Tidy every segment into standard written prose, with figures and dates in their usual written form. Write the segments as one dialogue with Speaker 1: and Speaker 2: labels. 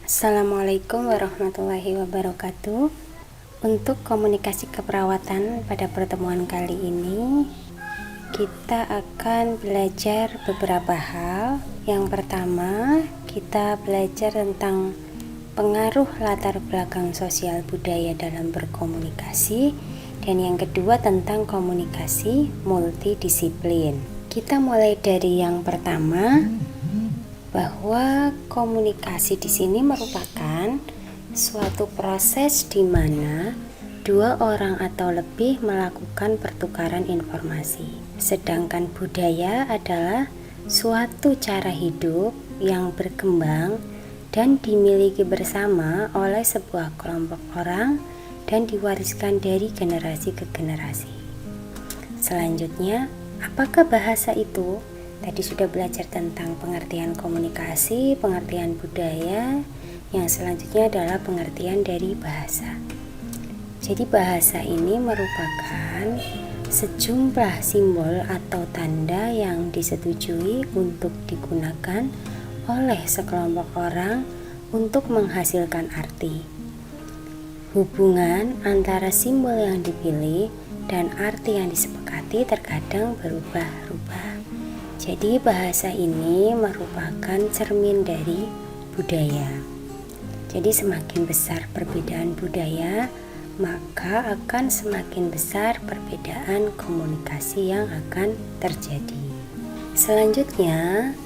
Speaker 1: Assalamualaikum warahmatullahi wabarakatuh. Untuk komunikasi keperawatan pada pertemuan kali ini, kita akan belajar beberapa hal. Yang pertama, kita belajar tentang pengaruh latar belakang sosial budaya dalam berkomunikasi, dan yang kedua tentang komunikasi multidisiplin. Kita mulai dari yang pertama, bahwa komunikasi di sini merupakan suatu proses di mana dua orang atau lebih melakukan pertukaran informasi. Sedangkan budaya adalah suatu cara hidup yang berkembang dan dimiliki bersama oleh sebuah kelompok orang dan diwariskan dari generasi ke generasi. Selanjutnya, apakah bahasa itu? Tadi sudah belajar tentang pengertian komunikasi, pengertian budaya. Yang selanjutnya adalah pengertian dari bahasa. Jadi bahasa ini merupakan sejumlah simbol atau tanda yang disetujui untuk digunakan oleh sekelompok orang untuk menghasilkan arti. Hubungan antara simbol yang dipilih dan arti yang disepakati terkadang berubah-ubah. Jadi bahasa ini merupakan cermin dari budaya. Jadi semakin besar perbedaan budaya, maka akan semakin besar perbedaan komunikasi yang akan terjadi. Selanjutnya,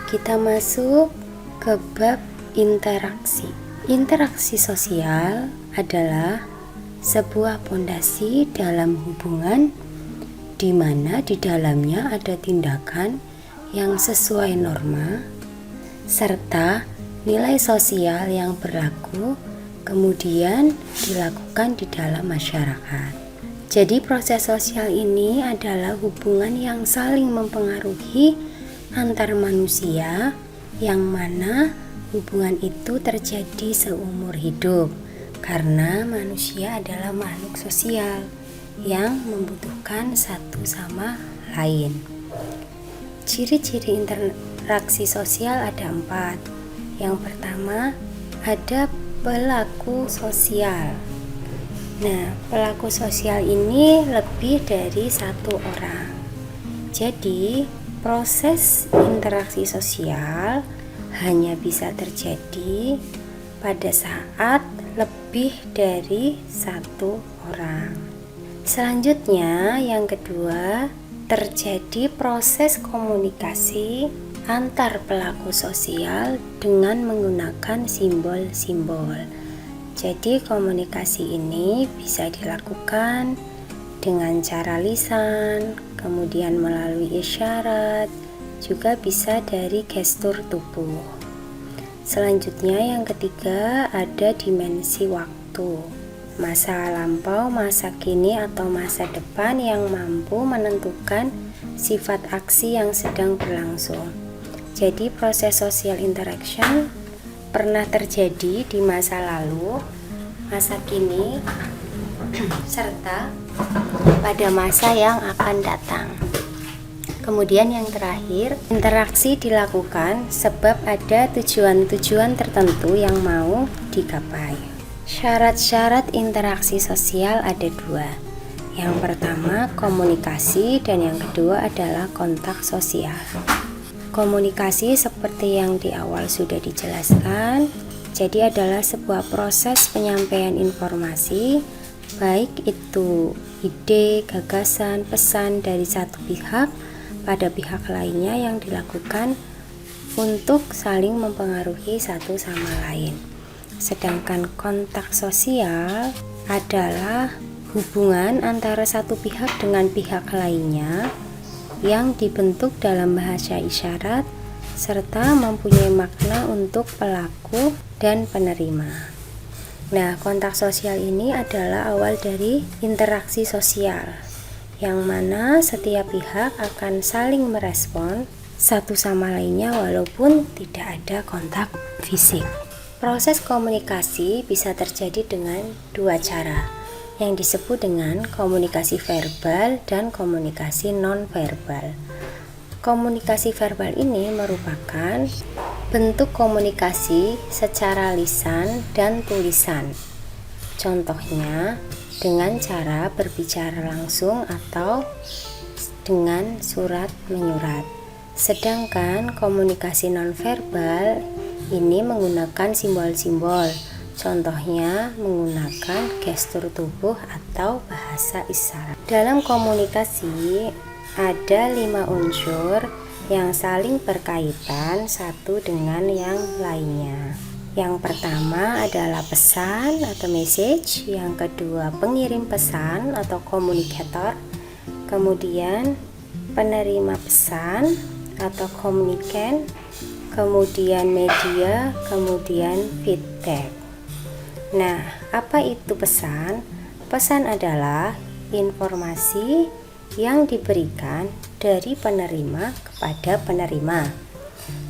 Speaker 1: kita masuk ke bab interaksi. Interaksi sosial adalah sebuah pondasi dalam hubungan di mana di dalamnya ada tindakan yang sesuai norma serta nilai sosial yang berlaku kemudian dilakukan di dalam masyarakat. Jadi proses sosial ini adalah hubungan yang saling mempengaruhi antar manusia, yang mana hubungan itu terjadi seumur hidup karena manusia adalah makhluk sosial yang membutuhkan satu sama lain. Ciri-ciri interaksi sosial ada 4. Yang pertama, ada pelaku sosial. Nah, pelaku sosial ini lebih dari satu orang. Jadi, proses interaksi sosial hanya bisa terjadi pada saat lebih dari satu orang. Selanjutnya, yang kedua, terjadi proses komunikasi antar pelaku sosial dengan menggunakan simbol-simbol. Jadi, komunikasi ini bisa dilakukan dengan cara lisan, kemudian melalui isyarat, juga bisa dari gestur tubuh. Selanjutnya, yang ketiga, ada dimensi waktu. Masa lampau, masa kini, atau masa depan yang mampu menentukan sifat aksi yang sedang berlangsung. Jadi proses social interaction pernah terjadi di masa lalu, masa kini, serta pada masa yang akan datang. Kemudian yang terakhir, interaksi dilakukan sebab ada tujuan-tujuan tertentu yang mau digapai. Syarat-syarat interaksi sosial ada 2. Yang pertama komunikasi dan yang kedua adalah kontak sosial. Komunikasi seperti yang di awal sudah dijelaskan, jadi adalah sebuah proses penyampaian informasi, baik itu ide, gagasan, pesan dari satu pihak pada pihak lainnya yang dilakukan untuk saling mempengaruhi satu sama lain. Sedangkan kontak sosial adalah hubungan antara satu pihak dengan pihak lainnya yang dibentuk dalam bahasa isyarat serta mempunyai makna untuk pelaku dan penerima. Nah, kontak sosial ini adalah awal dari interaksi sosial, yang mana setiap pihak akan saling merespon satu sama lainnya walaupun tidak ada kontak fisik. Proses komunikasi bisa terjadi dengan 2 cara, yang disebut dengan komunikasi verbal dan komunikasi non-verbal. Komunikasi verbal ini merupakan bentuk komunikasi secara lisan dan tulisan. Contohnya dengan cara berbicara langsung atau dengan surat menyurat. Sedangkan komunikasi nonverbal ini menggunakan simbol-simbol. Contohnya menggunakan gestur tubuh atau bahasa isyarat. Dalam komunikasi ada 5 unsur yang saling berkaitan satu dengan yang lainnya. Yang pertama adalah pesan atau message, yang kedua pengirim pesan atau komunikator, kemudian penerima pesan atau komunikan, kemudian media, kemudian feedback. Nah, apa itu pesan? Pesan adalah informasi yang diberikan dari penerima kepada penerima.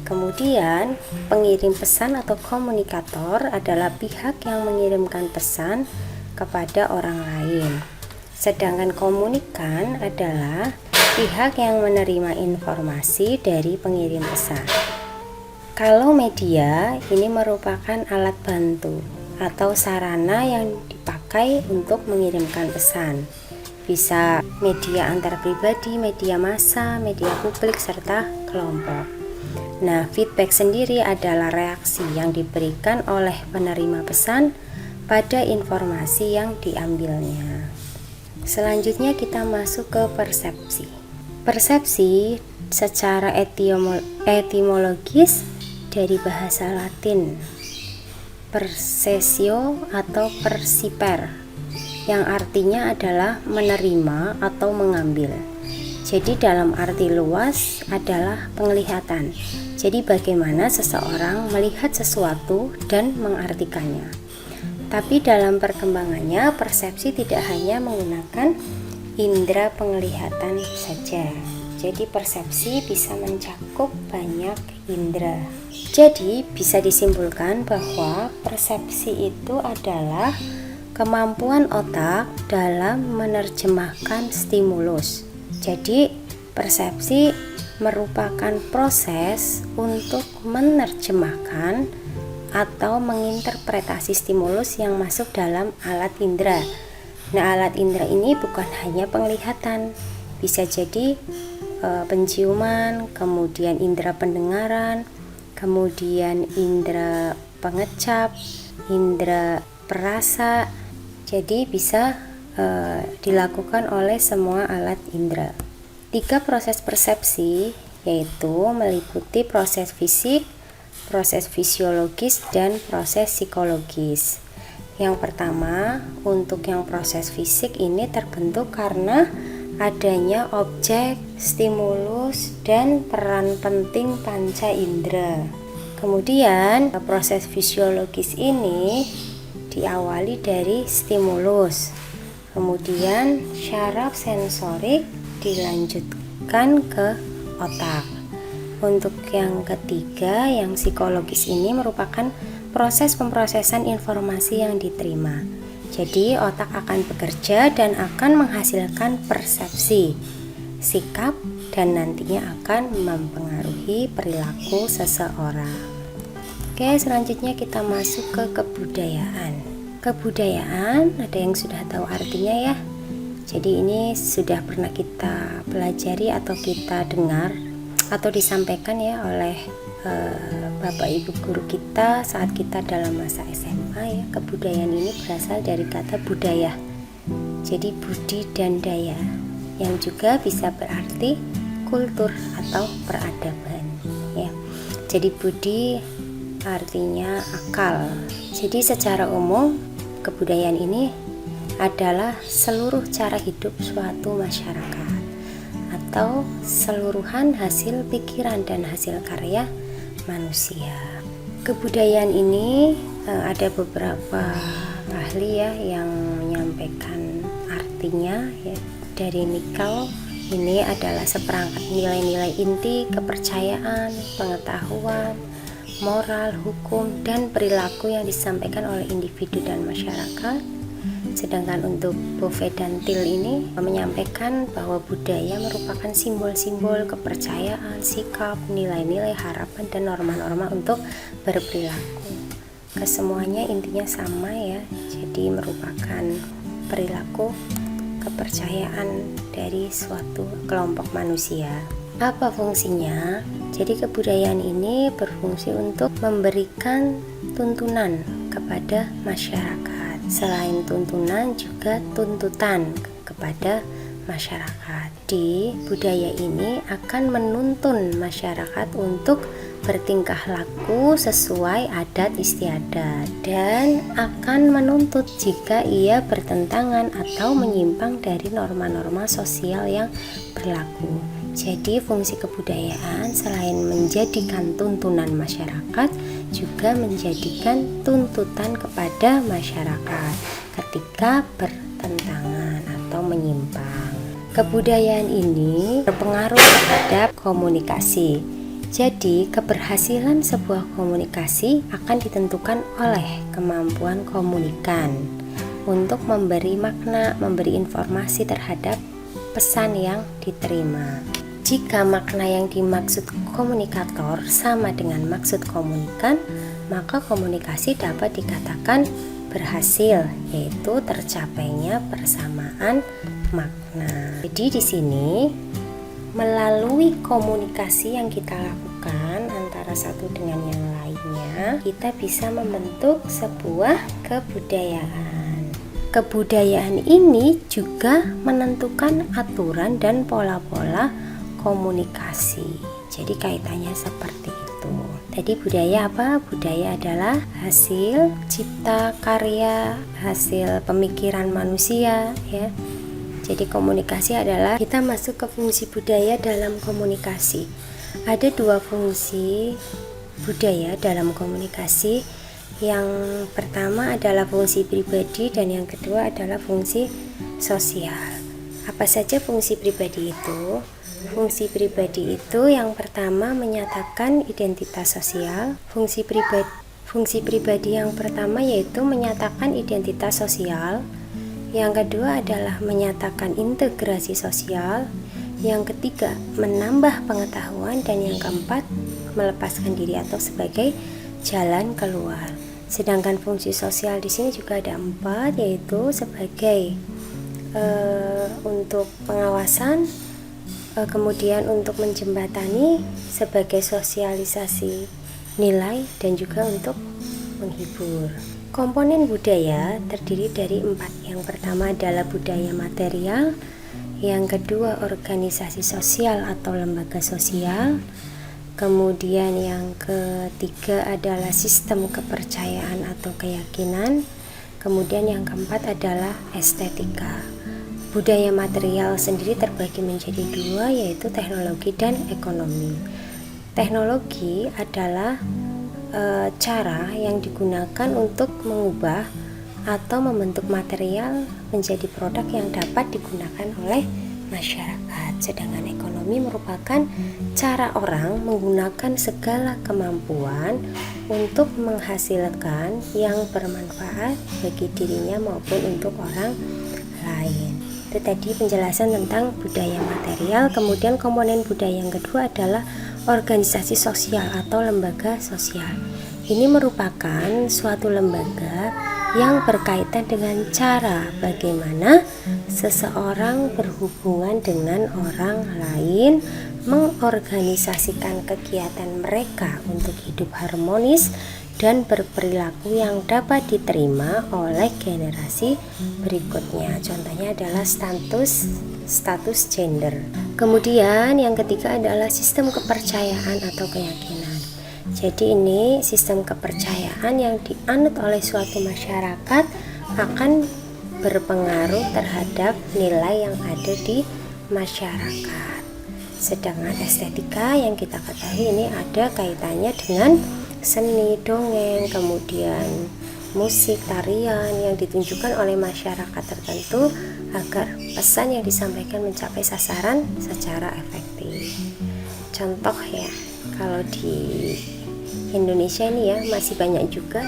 Speaker 1: Kemudian, pengirim pesan atau komunikator adalah pihak yang mengirimkan pesan kepada orang lain. Sedangkan komunikan adalah pihak yang menerima informasi dari pengirim pesan. Kalau media, ini merupakan alat bantu atau sarana yang dipakai untuk mengirimkan pesan. Bisa media antar pribadi, media massa, media publik, serta kelompok. Nah, feedback sendiri adalah reaksi yang diberikan oleh penerima pesan pada informasi yang diambilnya. Selanjutnya kita masuk ke persepsi. Persepsi secara etimologis dari bahasa Latin persesio atau persiper, yang artinya adalah menerima atau mengambil. Jadi dalam arti luas adalah penglihatan. Jadi bagaimana seseorang melihat sesuatu dan mengartikannya. Tapi dalam perkembangannya, persepsi tidak hanya menggunakan indera penglihatan saja. Jadi persepsi bisa mencakup banyak indera. Jadi bisa disimpulkan bahwa persepsi itu adalah kemampuan otak dalam menerjemahkan stimulus. Jadi, persepsi merupakan proses untuk menerjemahkan atau menginterpretasi stimulus yang masuk dalam alat indera. Nah, alat indera ini bukan hanya penglihatan, bisa jadi penciuman, kemudian indera pendengaran, kemudian indera pengecap, indera perasa. Jadi bisa dilakukan oleh semua alat indera. 3 proses persepsi yaitu meliputi proses fisik, proses fisiologis, dan proses psikologis. Yang pertama, untuk yang proses fisik ini terbentuk karena adanya objek, stimulus, dan peran penting panca indera. Kemudian, proses fisiologis ini diawali dari stimulus, kemudian syaraf sensorik dilanjutkan ke otak. Untuk yang ketiga, yang psikologis ini merupakan proses pemrosesan informasi yang diterima. Jadi otak akan bekerja dan akan menghasilkan persepsi, sikap, dan nantinya akan mempengaruhi perilaku seseorang. Oke, selanjutnya kita masuk ke kebudayaan. Kebudayaan ada yang sudah tahu artinya ya. Jadi ini sudah pernah kita pelajari atau kita dengar atau disampaikan ya oleh Bapak Ibu guru kita saat kita dalam masa SMA ya. Kebudayaan ini berasal dari kata budaya. Jadi budi dan daya yang juga bisa berarti kultur atau peradaban ya. Jadi budi artinya akal. Jadi secara umum kebudayaan ini adalah seluruh cara hidup suatu masyarakat atau seluruhan hasil pikiran dan hasil karya manusia. Kebudayaan ini ada beberapa ahli ya yang menyampaikan artinya ya. Dari Nikel ini adalah seperangkat nilai-nilai inti kepercayaan, pengetahuan, moral, hukum, dan perilaku yang disampaikan oleh individu dan masyarakat. Sedangkan untuk Bove dan Thiel ini menyampaikan bahwa budaya merupakan simbol-simbol kepercayaan, sikap, nilai-nilai, harapan, dan norma-norma untuk berperilaku. Kesemuanya intinya sama ya, jadi merupakan perilaku kepercayaan dari suatu kelompok manusia. Apa fungsinya? Jadi kebudayaan ini berfungsi untuk memberikan tuntunan kepada masyarakat. Selain tuntunan juga tuntutan kepada masyarakat. Di budaya ini akan menuntun masyarakat untuk bertingkah laku sesuai adat istiadat dan akan menuntut jika ia bertentangan atau menyimpang dari norma-norma sosial yang berlaku. Jadi fungsi kebudayaan selain menjadikan tuntunan masyarakat juga menjadikan tuntutan kepada masyarakat ketika bertentangan atau menyimpang. Kebudayaan ini berpengaruh terhadap komunikasi. Jadi, keberhasilan sebuah komunikasi akan ditentukan oleh kemampuan komunikan untuk memberi makna, memberi informasi terhadap pesan yang diterima. Jika makna yang dimaksud komunikator sama dengan maksud komunikan, maka komunikasi dapat dikatakan berhasil, yaitu tercapainya persamaan makna. Jadi di sini melalui komunikasi yang kita lakukan antara satu dengan yang lainnya, kita bisa membentuk sebuah kebudayaan. Kebudayaan ini juga menentukan aturan dan pola-pola komunikasi. Jadi kaitannya seperti itu. Tadi budaya apa? Budaya adalah hasil cipta karya, hasil pemikiran manusia ya. Jadi komunikasi adalah kita masuk ke fungsi budaya dalam komunikasi. Ada dua fungsi budaya dalam komunikasi. Yang pertama adalah fungsi pribadi dan yang kedua adalah fungsi sosial. Apa saja fungsi pribadi itu? Fungsi pribadi itu yang pertama menyatakan identitas sosial. Fungsi pribadi yang pertama yaitu menyatakan identitas sosial. Yang kedua adalah menyatakan integrasi sosial. Yang ketiga menambah pengetahuan dan yang keempat melepaskan diri atau sebagai jalan keluar. Sedangkan fungsi sosial di sini juga ada 4, yaitu sebagai untuk pengawasan, kemudian untuk menjembatani, sebagai sosialisasi nilai, dan juga untuk menghibur. Komponen budaya terdiri dari 4. Yang pertama adalah budaya material, yang kedua organisasi sosial atau lembaga sosial, kemudian yang ketiga adalah sistem kepercayaan atau keyakinan, kemudian yang keempat adalah estetika. Budaya material sendiri terbagi menjadi 2, yaitu teknologi dan ekonomi. Teknologi adalah cara yang digunakan untuk mengubah atau membentuk material menjadi produk yang dapat digunakan oleh masyarakat. Sedangkan ekonomi merupakan cara orang menggunakan segala kemampuan untuk menghasilkan yang bermanfaat bagi dirinya maupun untuk orang lain. Itu tadi penjelasan tentang budaya material. Kemudian komponen budaya yang kedua adalah organisasi sosial atau lembaga sosial. Ini merupakan suatu lembaga yang berkaitan dengan cara bagaimana seseorang berhubungan dengan orang lain, mengorganisasikan kegiatan mereka untuk hidup harmonis dan berperilaku yang dapat diterima oleh generasi berikutnya. Contohnya adalah status gender. Kemudian yang ketiga adalah sistem kepercayaan atau keyakinan. Jadi ini sistem kepercayaan yang dianut oleh suatu masyarakat akan berpengaruh terhadap nilai yang ada di masyarakat. Sedangkan estetika yang kita ketahui ini ada kaitannya dengan seni, dongeng, kemudian musik, tarian yang ditunjukkan oleh masyarakat tertentu agar pesan yang disampaikan mencapai sasaran secara efektif. Contoh ya, kalau di Indonesia ini ya masih banyak juga.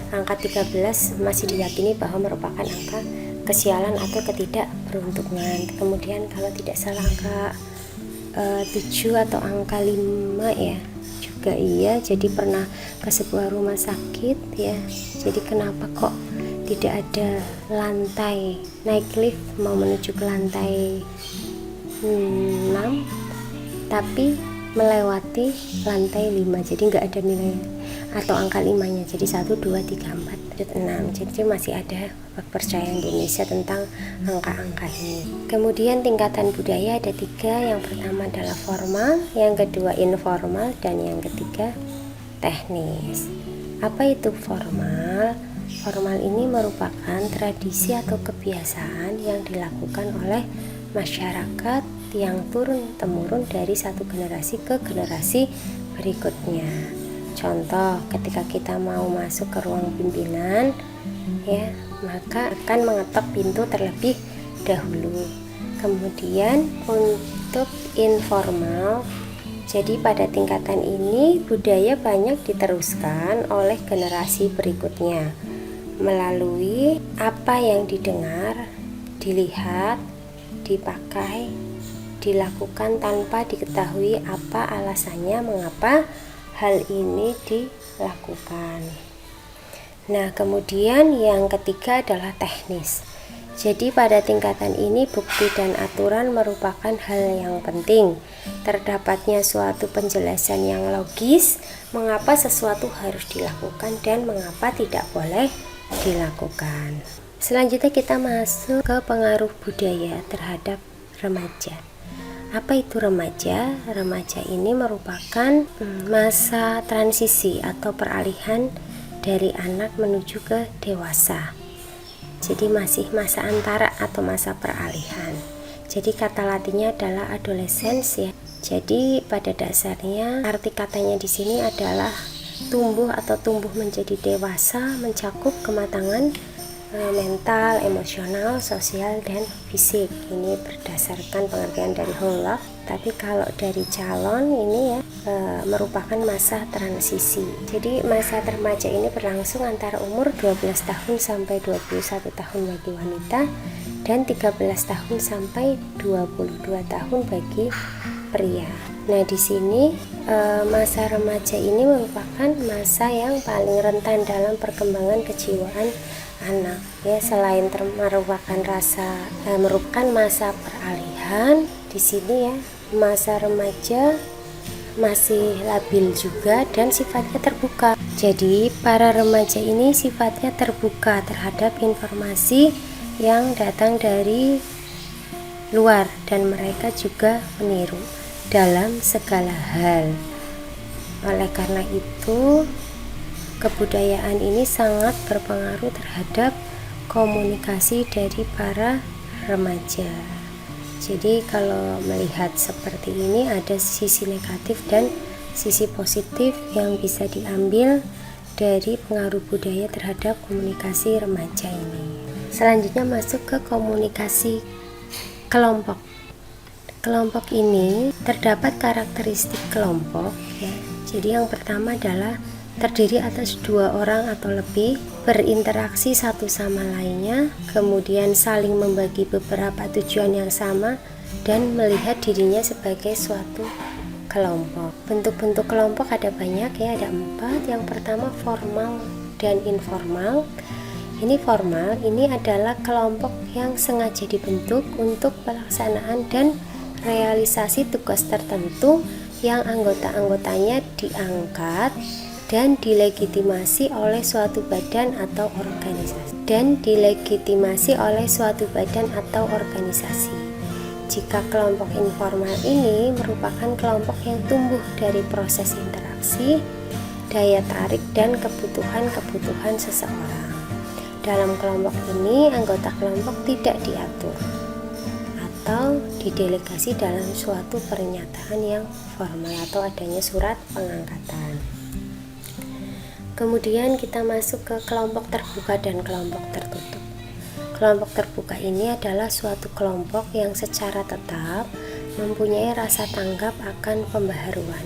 Speaker 1: Angka 13 masih diyakini bahwa merupakan angka kesialan atau ketidakberuntungan. Kemudian kalau tidak salah angka 7 atau angka 5 ya juga iya. Jadi pernah ke sebuah rumah sakit ya, jadi kenapa kok tidak ada lantai, naik lift mau menuju ke lantai 6 tapi melewati lantai 5, jadi nggak ada nilai atau angka 5 nya, jadi 1, 2, 3, 4, 6. Jadi masih ada kepercayaan di Indonesia tentang angka-angka ini. Kemudian tingkatan budaya ada 3. Yang pertama adalah formal, yang kedua informal, dan yang ketiga teknis. Apa itu formal? Formal ini merupakan tradisi atau kebiasaan yang dilakukan oleh masyarakat yang turun-temurun dari satu generasi ke generasi berikutnya. Contoh, ketika kita mau masuk ke ruang pimpinan ya, maka akan mengetok pintu terlebih dahulu. Kemudian untuk informal, jadi pada tingkatan ini budaya banyak diteruskan oleh generasi berikutnya melalui apa yang didengar, dilihat, dipakai, dilakukan tanpa diketahui apa alasannya mengapa hal ini dilakukan. Nah, kemudian yang ketiga adalah teknis. Jadi pada tingkatan ini bukti dan aturan merupakan hal yang penting. Terdapatnya suatu penjelasan yang logis mengapa sesuatu harus dilakukan dan mengapa tidak boleh dilakukan. Selanjutnya kita masuk ke pengaruh budaya terhadap remaja. Apa itu remaja? Remaja ini merupakan masa transisi atau peralihan dari anak menuju ke dewasa. Jadi masih masa antara atau masa peralihan. Jadi kata latinnya adalah adolescence ya. Jadi pada dasarnya arti katanya di sini adalah tumbuh atau tumbuh menjadi dewasa, mencakup kematangan mental, emosional, sosial, dan fisik. Ini berdasarkan pengertian dari Hollock. Tapi kalau dari calon ini ya merupakan masa transisi. Jadi masa remaja ini berlangsung antara umur 12 tahun sampai 21 tahun bagi wanita dan 13 tahun sampai 22 tahun bagi pria. Nah, di sini masa remaja ini merupakan masa yang paling rentan dalam perkembangan kejiwaan anak ya. Selain merupakan merupakan masa peralihan, di sini ya masa remaja masih labil juga dan sifatnya terbuka. Jadi para remaja ini sifatnya terbuka terhadap informasi yang datang dari luar dan mereka juga meniru dalam segala hal. Oleh karena itu kebudayaan ini sangat berpengaruh terhadap komunikasi dari para remaja. Jadi kalau melihat seperti ini ada sisi negatif dan sisi positif yang bisa diambil dari pengaruh budaya terhadap komunikasi remaja ini. Selanjutnya masuk ke komunikasi kelompok. Kelompok ini terdapat karakteristik kelompok ya. Jadi yang pertama adalah terdiri atas 2 orang atau lebih, berinteraksi satu sama lainnya, kemudian saling membagi beberapa tujuan yang sama, dan melihat dirinya sebagai suatu kelompok. Bentuk-bentuk kelompok ada banyak ya, ada 4. Yang pertama formal dan informal. Ini formal, ini adalah kelompok yang sengaja dibentuk untuk pelaksanaan dan realisasi tugas tertentu yang anggota-anggotanya diangkat dan dilegitimasi oleh suatu badan atau organisasi. Jika kelompok informal ini merupakan kelompok yang tumbuh dari proses interaksi, daya tarik dan kebutuhan seseorang. Dalam kelompok ini anggota kelompok tidak diatur atau didelegasi dalam suatu pernyataan yang formal atau adanya surat pengangkatan. Kemudian kita masuk ke kelompok terbuka dan kelompok tertutup. Kelompok terbuka ini adalah suatu kelompok yang secara tetap mempunyai rasa tanggap akan pembaharuan,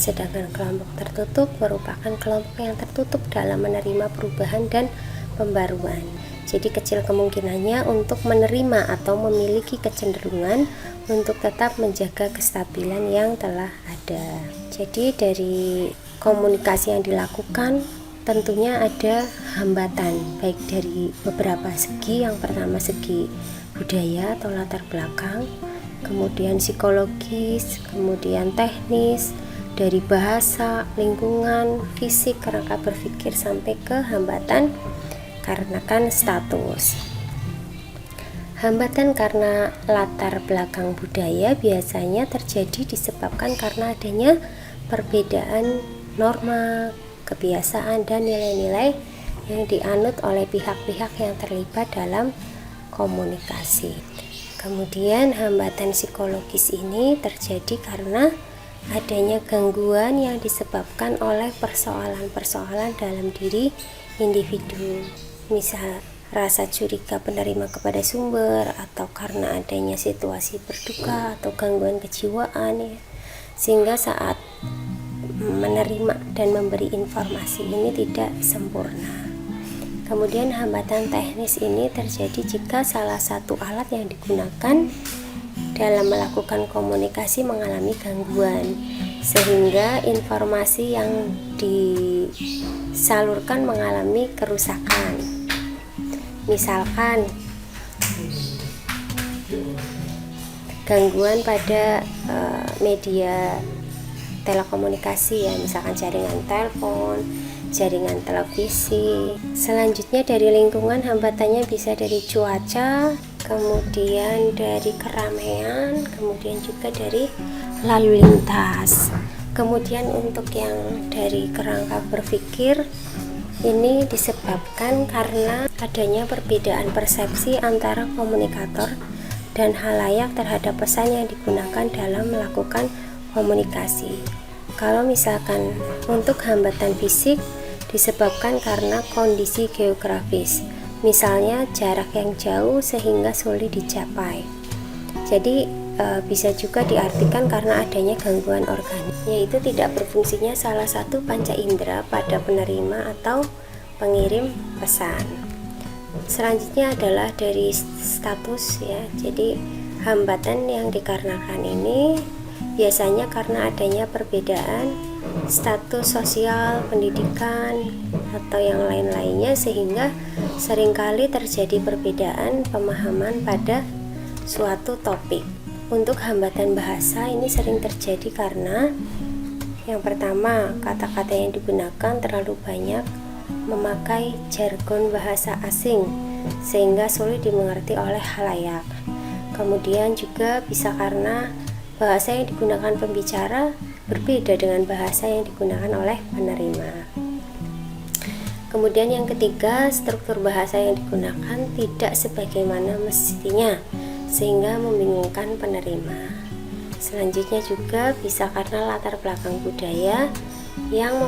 Speaker 1: Sedangkan kelompok tertutup merupakan kelompok yang tertutup dalam menerima perubahan dan pembaruan. Jadi kecil kemungkinannya untuk menerima atau memiliki kecenderungan untuk tetap menjaga kestabilan yang telah ada. Jadi dari komunikasi yang dilakukan tentunya ada hambatan, baik dari beberapa segi. Yang pertama segi budaya atau latar belakang, kemudian psikologis, kemudian teknis, dari bahasa, lingkungan, fisik, kerangka berpikir, sampai ke hambatan karena kan status. Hambatan karena latar belakang budaya biasanya terjadi disebabkan karena adanya perbedaan norma, kebiasaan, dan nilai-nilai yang dianut oleh pihak-pihak yang terlibat dalam komunikasi. Kemudian hambatan psikologis ini terjadi karena adanya gangguan yang disebabkan oleh persoalan-persoalan dalam diri individu, misal rasa curiga penerima kepada sumber, atau karena adanya situasi berduka atau gangguan kejiwaan ya, sehingga saat menerima dan memberi informasi ini tidak sempurna. Kemudian hambatan teknis ini terjadi jika salah satu alat yang digunakan dalam melakukan komunikasi mengalami gangguan, sehingga informasi yang disalurkan mengalami kerusakan. Misalkan gangguan pada media telekomunikasi ya, misalkan jaringan telepon, jaringan televisi. Selanjutnya dari lingkungan, hambatannya bisa dari cuaca, kemudian dari keramaian, kemudian juga dari lalu lintas. Kemudian untuk yang dari kerangka berpikir, ini disebabkan karena adanya perbedaan persepsi antara komunikator dan halayak terhadap pesan yang digunakan dalam melakukan komunikasi. Kalau misalkan untuk hambatan fisik disebabkan karena kondisi geografis, misalnya jarak yang jauh sehingga sulit dicapai. Jadi bisa juga diartikan karena adanya gangguan organik, yaitu tidak berfungsinya salah satu panca indera pada penerima atau pengirim pesan. Selanjutnya adalah dari status ya. Jadi hambatan yang dikarenakan ini biasanya karena adanya perbedaan status sosial, pendidikan, atau yang lain-lainnya, sehingga seringkali terjadi perbedaan pemahaman pada suatu topik. Untuk hambatan bahasa ini sering terjadi karena yang pertama, kata-kata yang digunakan terlalu banyak memakai jargon bahasa asing sehingga sulit dimengerti oleh khalayak. Kemudian juga bisa karena bahasa yang digunakan pembicara berbeda dengan bahasa yang digunakan oleh penerima. Kemudian yang ketiga, struktur bahasa yang digunakan tidak sebagaimana mestinya sehingga membingungkan penerima. Selanjutnya juga bisa karena latar belakang budaya yang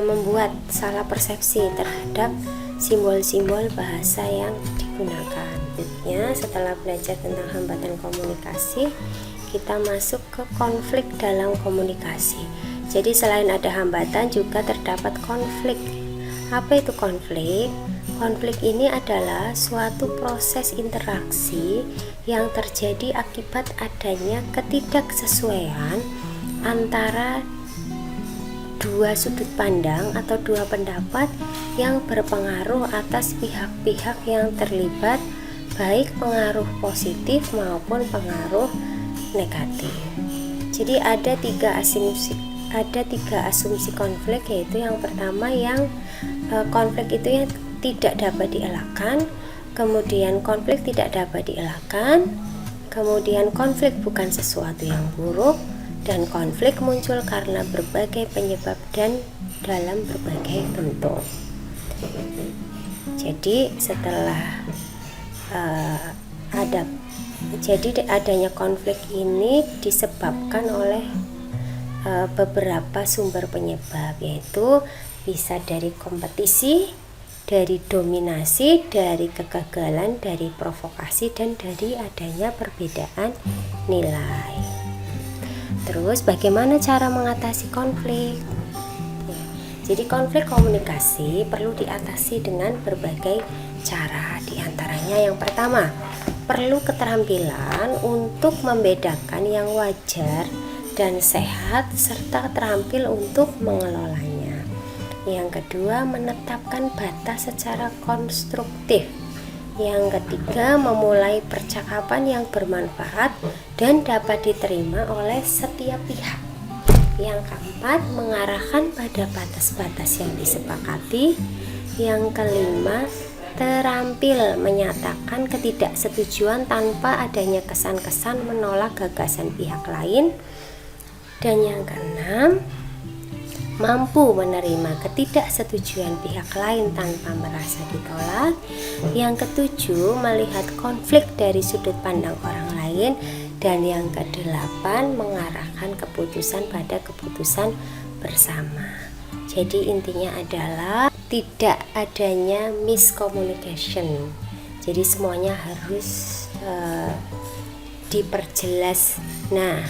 Speaker 1: membuat salah persepsi terhadap simbol-simbol bahasa yang digunakan. Selanjutnya, setelah belajar tentang hambatan komunikasi, kita masuk ke konflik dalam komunikasi. Jadi selain ada hambatan juga terdapat konflik. Apa itu konflik? Konflik ini adalah suatu proses interaksi yang terjadi akibat adanya ketidaksesuaian antara dua sudut pandang atau dua pendapat yang berpengaruh atas pihak-pihak yang terlibat, baik pengaruh positif maupun pengaruh negatif. Jadi ada tiga asumsi konflik, yaitu yang pertama yang konflik itu yang tidak dapat dielakkan, kemudian konflik tidak dapat dielakkan, kemudian konflik bukan sesuatu yang buruk, dan konflik muncul karena berbagai penyebab dan dalam berbagai bentuk. Jadi setelah adanya konflik ini disebabkan oleh beberapa sumber penyebab, yaitu bisa dari kompetisi, dari dominasi, dari kegagalan, dari provokasi, dan dari adanya perbedaan nilai. Terus bagaimana cara mengatasi konflik? Ya, jadi konflik komunikasi perlu diatasi dengan berbagai cara. Di antaranya yang pertama, perlu keterampilan untuk membedakan yang wajar dan sehat serta terampil untuk mengelolanya. Yang kedua, menetapkan batas secara konstruktif. Yang ketiga, memulai percakapan yang bermanfaat dan dapat diterima oleh setiap pihak. Yang keempat, mengarahkan pada batas-batas yang disepakati. Yang kelima, terampil menyatakan ketidaksetujuan tanpa adanya kesan-kesan menolak gagasan pihak lain. Dan yang keenam, mampu menerima ketidaksetujuan pihak lain tanpa merasa ditolak. Yang ketujuh, melihat konflik dari sudut pandang orang lain. Dan yang kedelapan, mengarahkan keputusan pada keputusan bersama. Jadi intinya adalah tidak adanya miscommunication. Jadi semuanya harus diperjelas. Nah,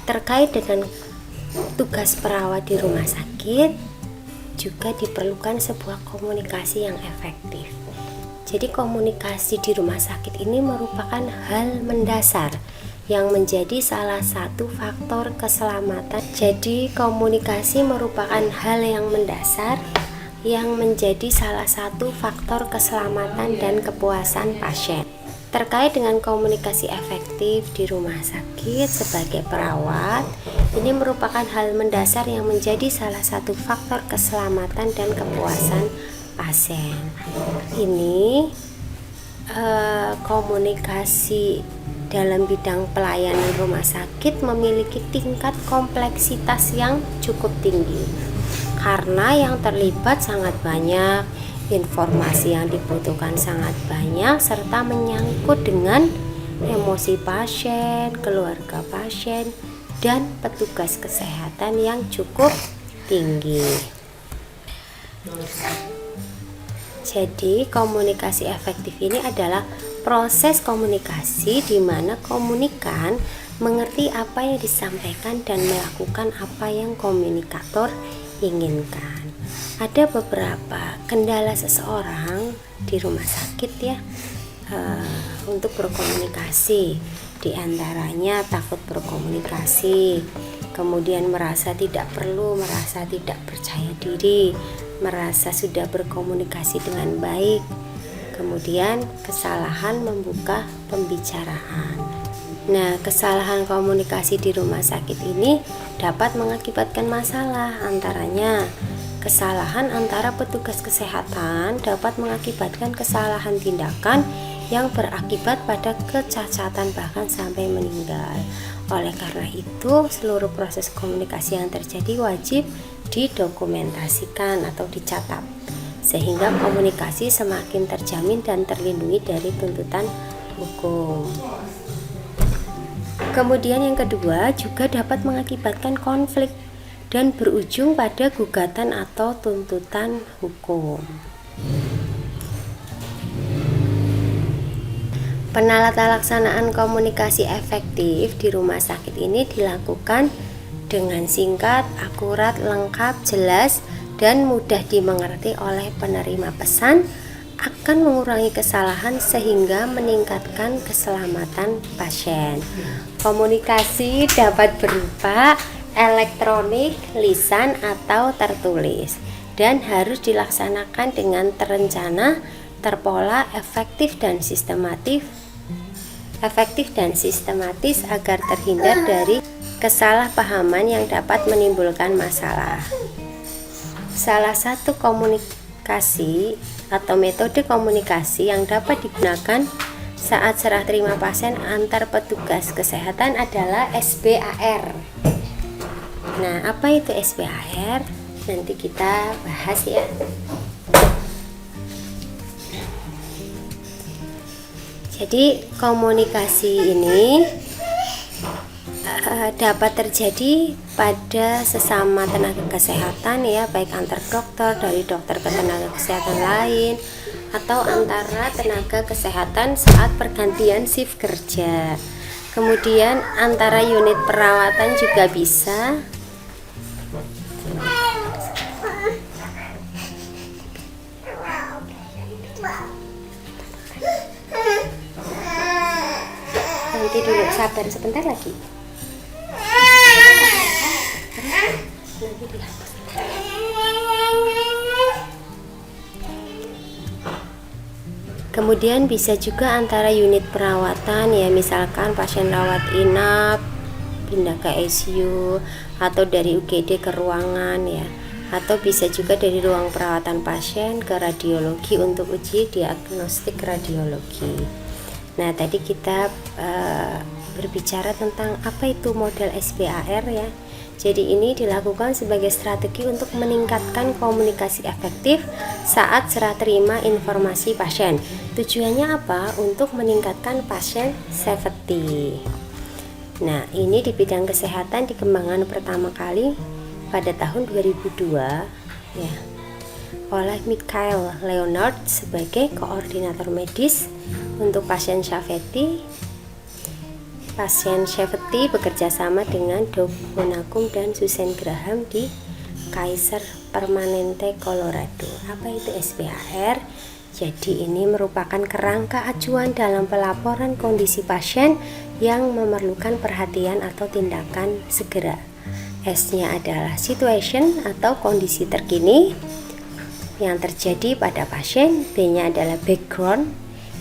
Speaker 1: terkait dengan tugas perawat di rumah sakit juga diperlukan sebuah komunikasi yang efektif. Jadi komunikasi di rumah sakit ini merupakan hal mendasar yang menjadi salah satu faktor keselamatan. Jadi komunikasi merupakan hal yang mendasar yang menjadi salah satu faktor keselamatan dan kepuasan pasien. Terkait dengan komunikasi efektif di rumah sakit sebagai perawat, ini merupakan hal mendasar yang menjadi salah satu faktor keselamatan dan kepuasan pasien. Ini komunikasi dalam bidang pelayanan rumah sakit memiliki tingkat kompleksitas yang cukup tinggi karena yang terlibat sangat banyak. Informasi yang dibutuhkan sangat banyak serta menyangkut dengan emosi pasien, keluarga pasien, dan petugas kesehatan yang cukup tinggi. Jadi komunikasi efektif ini adalah proses komunikasi di mana komunikan mengerti apa yang disampaikan dan melakukan apa yang komunikator inginkan. Ada beberapa kendala seseorang di rumah sakit ya untuk berkomunikasi. Di antaranya takut berkomunikasi, kemudian merasa tidak perlu, merasa tidak percaya diri, merasa sudah berkomunikasi dengan baik, kemudian kesalahan membuka pembicaraan. Nah, kesalahan komunikasi di rumah sakit ini dapat mengakibatkan masalah, antaranya kesalahan antara petugas kesehatan dapat mengakibatkan kesalahan tindakan yang berakibat pada kecacatan bahkan sampai meninggal. Oleh karena itu, seluruh proses komunikasi yang terjadi wajib didokumentasikan atau dicatat sehingga komunikasi semakin terjamin dan terlindungi dari tuntutan hukum. Kemudian yang kedua, juga dapat mengakibatkan konflik dan berujung pada gugatan atau tuntutan hukum. Penata-laksanaan komunikasi efektif di rumah sakit ini dilakukan dengan singkat, akurat, lengkap, jelas, dan mudah dimengerti oleh penerima pesan, akan mengurangi kesalahan sehingga meningkatkan keselamatan pasien. Komunikasi dapat berupa elektronik, lisan, atau tertulis, dan harus dilaksanakan dengan terencana, terpola, efektif dan sistematis agar terhindar dari kesalahpahaman yang dapat menimbulkan masalah. Salah satu komunikasi atau metode komunikasi yang dapat digunakan saat serah terima pasien antar petugas kesehatan adalah SBAR. Nah, apa itu SBAR? Nanti kita bahas ya. Jadi komunikasi ini dapat terjadi pada sesama tenaga kesehatan ya, baik antar dokter, dari dokter ke tenaga kesehatan lain, atau antara tenaga kesehatan saat pergantian shift kerja. Kemudian antara unit perawatan juga bisa. Nanti dulu, sabar sebentar lagi. Nanti dihapus. Kemudian bisa juga antara unit perawatan ya, misalkan pasien rawat inap pindah ke ICU, atau dari UGD ke ruangan ya, atau bisa juga dari ruang perawatan pasien ke radiologi untuk uji diagnostik radiologi. Nah, tadi kita berbicara tentang apa itu model SBAR ya. Jadi ini dilakukan sebagai strategi untuk meningkatkan komunikasi efektif saat serah terima informasi pasien. Tujuannya apa? Untuk meningkatkan pasien safety. Nah, ini di bidang kesehatan dikembangkan pertama kali pada tahun 2002 ya, oleh Michael Leonard sebagai koordinator medis untuk pasien safety. Pasien safety bekerja sama dengan Doug Monakum dan Susan Graham di Kaiser Permanente Colorado. Apa itu SBAR? Jadi ini merupakan kerangka acuan dalam pelaporan kondisi pasien yang memerlukan perhatian atau tindakan segera. S-nya adalah situation atau kondisi terkini yang terjadi pada pasien. B-nya adalah background,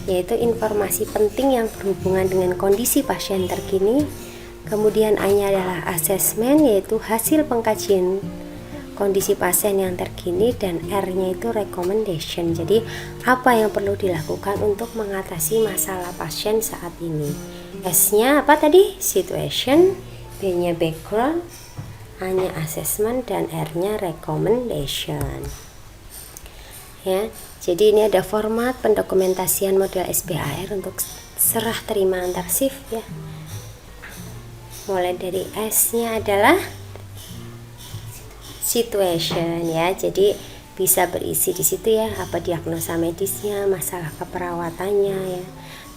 Speaker 1: yaitu informasi penting yang berhubungan dengan kondisi pasien terkini. Kemudian A-nya adalah assessment, yaitu hasil pengkajian kondisi pasien yang terkini, dan R-nya itu recommendation. Jadi apa yang perlu dilakukan untuk mengatasi masalah pasien saat ini. S-nya apa tadi? Situation, B-nya background, A-nya assessment, dan R-nya recommendation. Ya, jadi ini ada format pendokumentasian model SBAR untuk serah terima antar shift ya. Mulai dari S-nya adalah situation ya. Jadi bisa berisi di situ ya, apa diagnosa medisnya, masalah keperawatannya ya.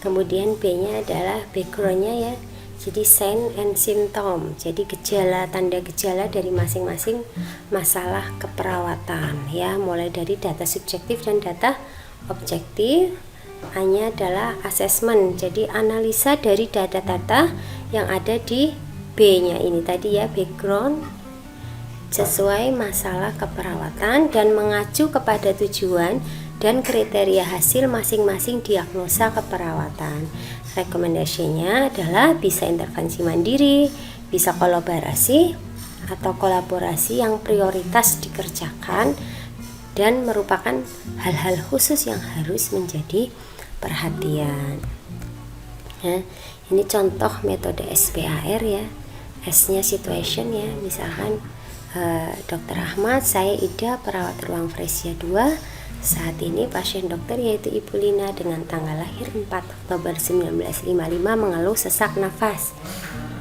Speaker 1: Kemudian B-nya adalah background-nya ya. Jadi sign and symptom, jadi gejala, tanda gejala dari masing-masing masalah keperawatan ya, mulai dari data subjektif dan data objektif. A-nya adalah assessment, jadi analisa dari data-data yang ada di B-nya ini tadi ya, background sesuai masalah keperawatan dan mengacu kepada tujuan dan kriteria hasil masing-masing diagnosa keperawatan. Rekomendasinya adalah bisa intervensi mandiri, bisa kolaborasi atau kolaborasi yang prioritas dikerjakan dan merupakan hal-hal khusus yang harus menjadi perhatian. Nah, ini contoh metode SBAR ya. S-nya situation ya, misalkan Dr. Ahmad, saya Ida, perawat ruang Fresia 2. Saat ini pasien dokter yaitu Ibu Lina dengan tanggal lahir 4 Oktober 1955 mengeluh sesak nafas.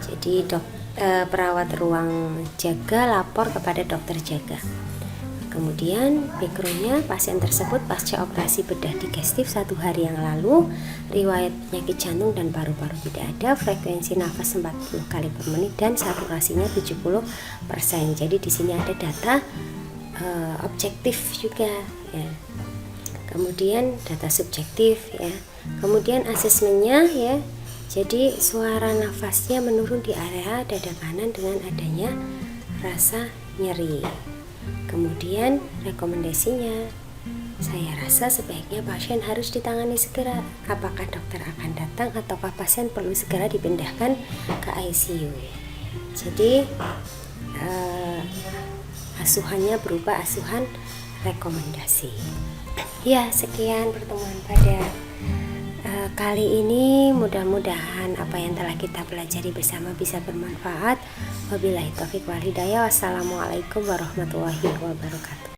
Speaker 1: Jadi perawat ruang jaga lapor kepada dokter jaga. Kemudian backgroundnya, pasien tersebut pasca operasi bedah digestif 1 hari yang lalu, riwayat penyakit jantung dan paru-paru tidak ada, frekuensi nafas 40 kali per menit dan saturasinya 70%. Jadi di sini ada data objektif juga ya. Kemudian data subjektif ya. Kemudian asesmennya ya. Jadi suara nafasnya menurun di area dada kanan dengan adanya rasa nyeri. Kemudian rekomendasinya, saya rasa sebaiknya pasien harus ditangani segera. Apakah dokter akan datang ataukah pasien perlu segera dipindahkan ke ICU? Jadi asuhannya berupa asuhan rekomendasi. Ya, sekian pertemuan pada kali ini. Mudah-mudahan apa yang telah kita pelajari bersama bisa bermanfaat. Wabillahi taufiq wal hidayah. Wassalamualaikum warahmatullahi wabarakatuh.